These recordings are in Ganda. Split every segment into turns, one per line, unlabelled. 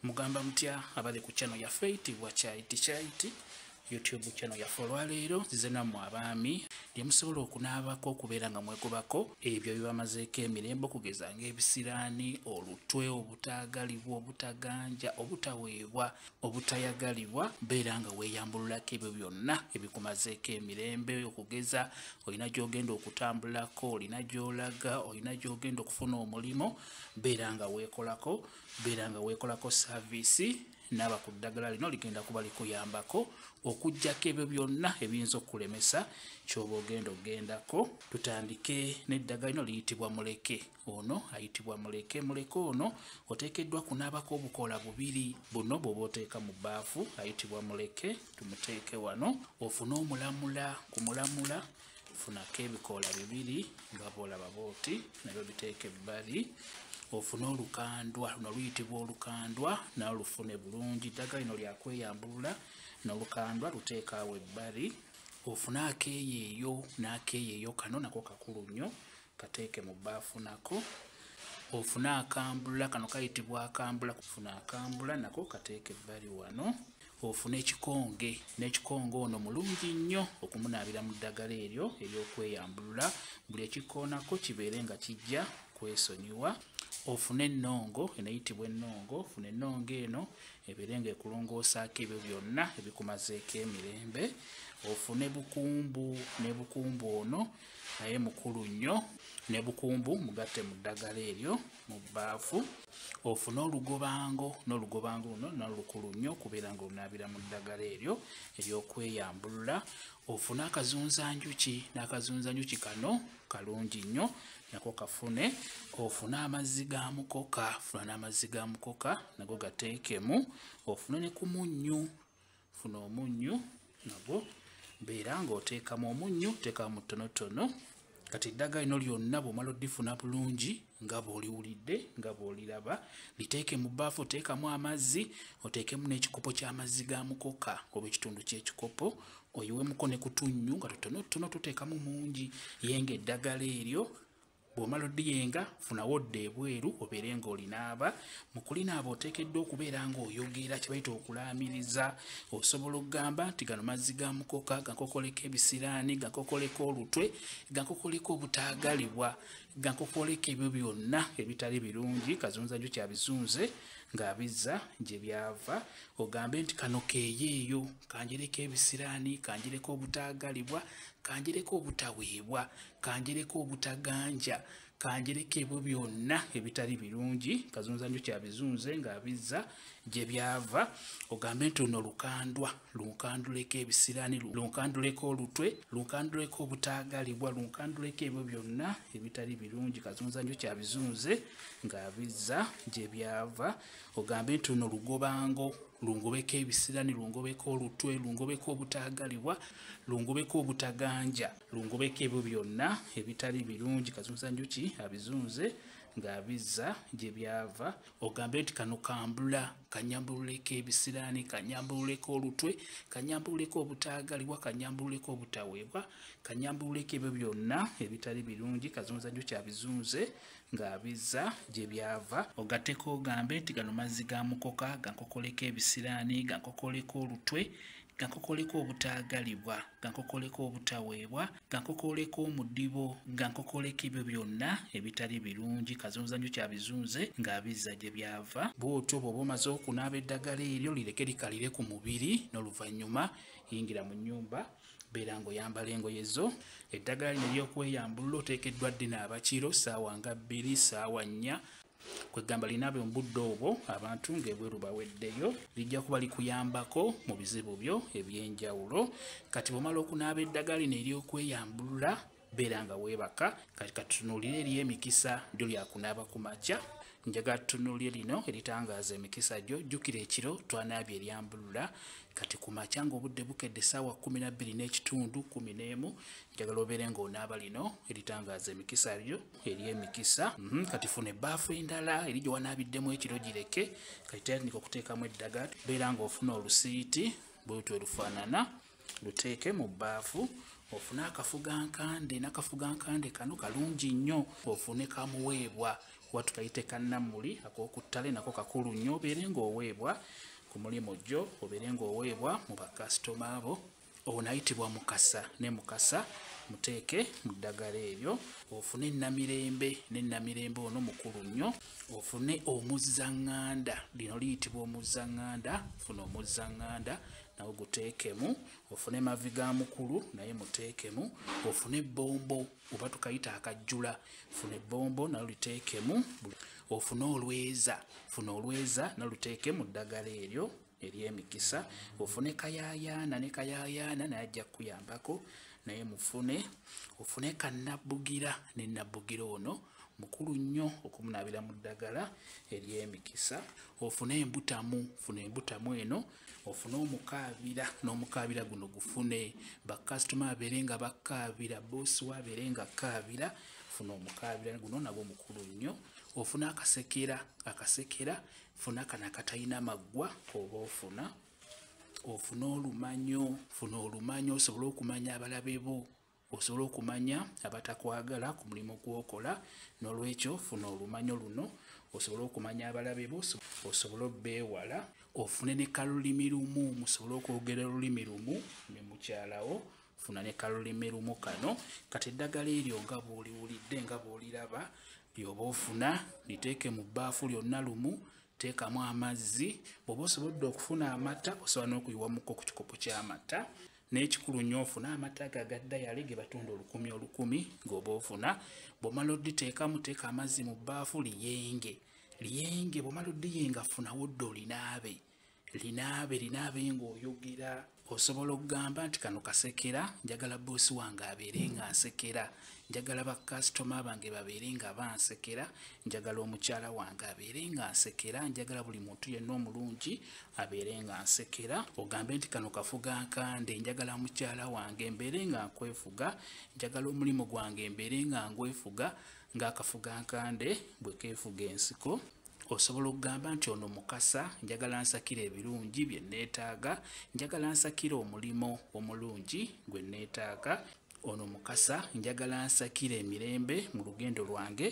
Mugamba mutya abali ku channel ya Faith wa Chaiti YouTube channel ya Folwalero zizena mu abaami ndi musobola okunaabako okubeera nga mwegobako ebyo bibamazeeko emirembe okugeza ng'ebisiraani olutwe obutaagalibwa obutaganja obutaweebwa obutayagalibwa beera nga weeyambululako ebyo byonna ebikumazeeko emirembe okugeza olina gy'ogenda okutambulako olina gy'olaga olina gy'ogenda okufuna omulimo beera nga weekolako service naba ku ddagala lino ligenda kuba likuyambako okujjako ebyo byonna ebiyinza okulemesa kyoba ogenda ogendako. Tutandike n'eddagala lino liyitibwa muleke. Ono ayitibwa muleke. Muleke ono oteekeddwa kunaabako obukola bubiri buno bw'oba oteeka mu bbaafu ayitibwa muleke. Tumuteeke wano ofune omulamula. Ku mulamula funako ebikoola bibiri nga bw'olaba bw'oti nabyo biteeke ebbali. Ofune olukandwa luno luyitibwa olukandwa nawe lufune bulungi. Eddagala lino lyakweyambulula n'olukandwa luteeka awo ebbali. Ofune akeeyeeyo n'akeeyeeyo kano nako kakulu nnyo kateeke mu bbaafu nako. Ofune akambula kano kayitibwa akambula. Ofune akambula nako kateeke ebbali wano. Ofune ekikonge n'ekikonge ono mulungi nnyo okumunaabira mu ddagala eryo ery'okweyambulula buli ekikoonako kibeere nga kijja kwesonyiwa. Ofune ennongo enayitibwa ennongo. Ofune ennongo eno ebeere nga ekulongoosaako ebyo byonna ebikumazeeko emirembe. Ofune bukumbu ne bukumbu ono naye mukulu nnyo ne bukumbu mugatte mu ddagala eryo mu bbaafu. Ofune olugobango n'olugobango luno nalukulu nnyo kubeera nga olunaabira mu ddagala eryo ery'okweyambulula. Ofune akazunzanjuki n'akazunzanjuki kano kalungi nnyo nako kafune. Ofune amazzi ga mukoka. Funa n'amazzi ga mukoka nago gateekemu. Ofune ne ku munnyu. Funa omunnyu nagwo beera ng'oteekamu omunnyu teekamu tonotono. Kati eddagala lino lyonna bw'omala oddifuna bulungi nga bw'oliwulidde nga bw'oliraba liteeke mu bbaafu oteekamu amazzi oteekemu n'ekikopo ky'amazzi ga mukoka oba ekitundu ky'ekikopo oyiwemuko ne ku tunnyu nga tonotono toteekamu mungi. Yenga eddagala eryo bw'omala oddiyenga funawo odda ebweru obeere ng'olinaaba. Mu kulinaaba oteekeddwa okubeera ng'oyogera kye bayita okulaamiriza. Osobola okugamba nti gano mazzi ga mukoka gankokoleko ebisiraani gankokoleko olutwe gankokoleko obutaagalibwa gankokoleko ebyo byonna ebitali birungi kazunzanjuki abizunze ng'abizza gye byava. Ogambe nti kano keeyeeyo kanjereko ebisiraani kanjereko obutaagalibwa kanjereko obutaweebwa kanjereko obutaganja kanjereko ebyo byonna ebitali birungi kazunzanjuki abizunze ng'abizza gye byava. Ogambe nti luno lukandwa lunkanduleko ebisiraani lunkanduleko olutwe lunkanduleko obutaagalibwa lunkanduleko ebyo byonna ebitali birungi kazunzanjuki abizunze ng'abizza gye byava. Ogambe nti luno lugobango lungobeko ebisiraani lungobeko olutwe lungobeko obutaagalibwa lungobeko obutaganja lungobeko ebyo byonna ebitali birungi kazunzanjuki abizunze ng'abizza gye byava. Ogambe nti kano kambula kanyambululeko ebisiraani kanyambululeko olutwe kanyambululeko obutaagalibwa kanyambululeko obutaweebwa kanyambululeko ebyo byonna ebitali birungi kazunzanjuki abizunze ng'abizza gye byava. Ogatteko ogambe nti gano mazzi ga mukoka gankokoleko ebisiraani gankokoleko olutwe gankokoleko obutaagalibwa gankokoleko obutaweebwa gankokoleko omudibo gankokoleko ebyo byonna ebitali birungi kazunzanjuki abizunze ng'abizza gye byava. Bw'otyo bw'oba omaze okunaaba eddagala eryo lireke likalire ku mubiri n'oluvannyuma yingira mu nnyumba beera ng'oyambala engoye zo. Eddagala lino ery'okweyambulula oteekeddwa ddinaaba kiro ssaawa nga 2 ssaawa 4 kwegamba linaabe mu budde obwo abantu ng'ebweru baweddeyo lijja kuba likuyambako mu bizibu byo eby'enjawulo. Kati bw'omala okunaaba eddagala lino ery'okweyambulula beera nga weebaka. Kati katunuulire ery'emikisa lyo lyakunaaba ku makya. Njagala tutunuulire lino eritangaaza emikisa gyo. Jjukira ekiro twanaabye eryambulula kati ku makya ng'obudde bukedde ssaawa 12:30 11 njagala obeere ng'onaaba lino eritangaaza emikisa lyo ery'emikisa. Kati funa ebbaafu endala eri gye wanaabiddemu ekiro gireke kati tandika okuteekamu eddagala. Beera ng'ofuna olusiiti bwetyo erufaanana luteeke mu bbaafu ofune akafugankande n'akafugankande kano kalungi nnyo ofune kamuweebwa watu kayite kannamuli ak'okuttale nako kakulu nnyo obeere ng'oweebwa ku mulimu gyo obeere ng'oweebwa mu bakasitoma abo onayitibwa mukasa ne mukasa muteeke mu ddagala eryo ofune ennamirembe n'ennamirembe ono mukulu nnyo ofune omuzzaŋŋanda lino liyitibwa omuzzaŋŋanda funa omuzzaŋŋanda nawe guteekemu ofune mavi ga mukulu naye muteekemu ofune ebbombo oba tukayita akajjula funa ebbombo nalo liteekemu ofune olweza funa olweza naluteeke mu ddagala eryo ery'emikisa ofune kayaayaana ne kayaayaana naye ajja kukuyambako naye ofune kannabbugira ne nnabbugira ono mukulu nnyo okumunaabira mu ddagala ery'emikisa ofune embutamu funa embutamu eno ofune omukaabira n'omukaabira guno gufune bakasitoma abeere nga bakkaabira boosi we abeere nga akkaabira funa omukaabira guno nagwo mukulu nnyo ofune akasekera funa kano akatalina maggwa oba ofune olumanyo osobole okumanya abalabe bo osobola okumanya abatakwagala ku mulimu gwokola n'olwekyo funa olumanyo luno osobola okumanya abalabe bo osobola obbeewala ofune ne kalulimi lumu musobole okwogera olulimi lumu ne mukyalawo funa ne kalulimi lumu kano kati eddagala eryo nga bw'oliwulidde nga bw'oliraba lyoba ofuna liteeke mu bbaafu lyonna lumu teekamu amazzi bw'oba osobodde okufuna amata osobola n'okuyiwamuko ku kikopo ky'amata n'ekikulu nnyo ofuna amata agaddayale ge batunda 10 ng'oba ofuna bw'omala odditeekamu teeka amazzi mu bbaafu liyenge bw'omala oddiyenga funawo ddo linaabe ng'oyogera osobola okugamba nti kano kasekera njagala boosi wange abeere nga nsekera njagala bakasitoma bange babeere nga bansekera njagala omukyala wange abeere nga nsekera njagala buli muntu yenna omulungi abeere nga nsekera ogambe nti kano kafugankande njagala mukyala wange mbeere nga nkwefuga njagala omulimu gwange mbeere nga ngwefuga ng'akafugankande bwe keefuga ensiko osobola okugamba nti ono mukasa njagala nsakira ebirungi bye neetaaga njagala nsakira omulimu omulungi gwe neetaaga ono mukasa njagala nsakira emirembe mu lugendo lwange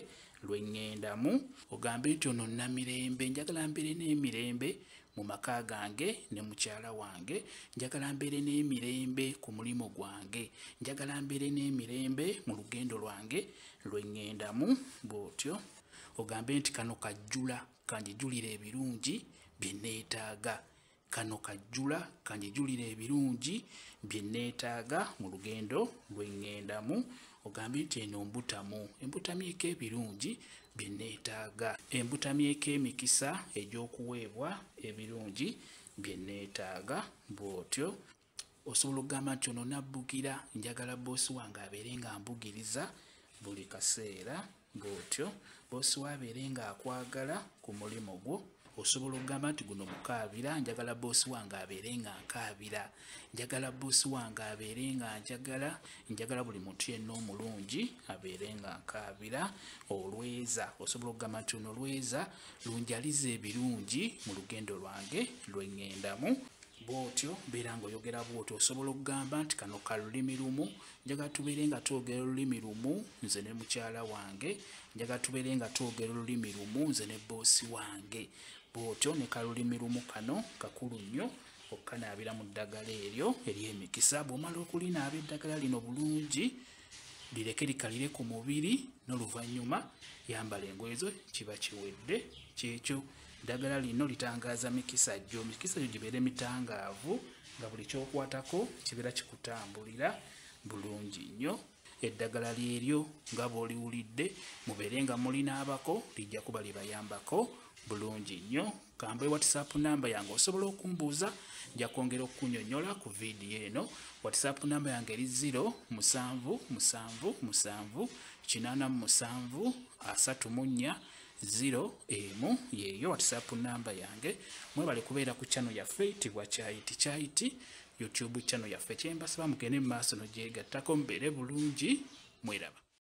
lwe ŋŋendamu ogambe nti ono namirembe njagala mbeere n'emirembe mu maka gange ne mukyala wange njagala mbeere n'emirembe ku mulimu gwange njagala mbeere n'emirembe mu lugendo lwange lwe ŋŋendamu bw'otyo ogambe nti kano kajjula kanjijulira ebirungi bye neetaaga kano kajjula kanjijulira ebirungi bye neetaaga mu lugendo lwe ŋŋendamu ogambe nti eno embutamyeko ebirungi bye neetaaga embutamyeko emikisa egy'okuweebwa ebirungi bye neetaaga bw'otyo osobola okugamba nti ono nabbugira njagala boosi wange abeere nga mbugiriza buli kaseera bw'otyo boosi we abeere nga akwagala ku mulimu gwo osobola okugamba nti guno mukaabira njagala boosi wange abeere nga nkaabira njagala boosi wange abeere nga njagala buli muntu yenna omulungi abeere nga nkaabira olweza osobola okugamba nti ono olweza lunjaliza ebirungi mu lugendo lwange lwe ŋŋendamu bw'otyo beera ng'oyogera bw'otyo osobola okugamba nti kano kalulimi lumu njagala tubeere nga twogera olulimi lumu nze ne mukyala wange njagala tubeere nga twogera olulimi lumu nze ne boosi wange bw'otyo ne kalulimi lumu kano kakulu nnyo okukanaabira mu ddagala eryo ery'emikisa bw'omala okulinaaba eddagala lino bulungi lireke likalire ku mubiri n'oluvannyuma yambala engoye zo kiba kiwedde kyekyo eddagala lino litangaaza mikisa gyo gibeere mitangaavu nga buli kyokwatako kibeera kikutambulira bulungi nnyo eddagala lyeryo nga bw'oliwulidde mubeere nga mulinaabako lijja kuba libayambako bulungi nnyo kamba WhatsApp namba yange osobola okumbuuza nja kwongera okukunnyonnyola ku vidiyo eno WhatsApp namba yange eri 07773734 yeeyo WhatsApp namba yange mwebale kubeera ku channel yaffe eyitibwa Kyayiti YouTube channel yaffe kyembasaba mugende mu maaso n'ogyegattako mubeere bulungi mweraba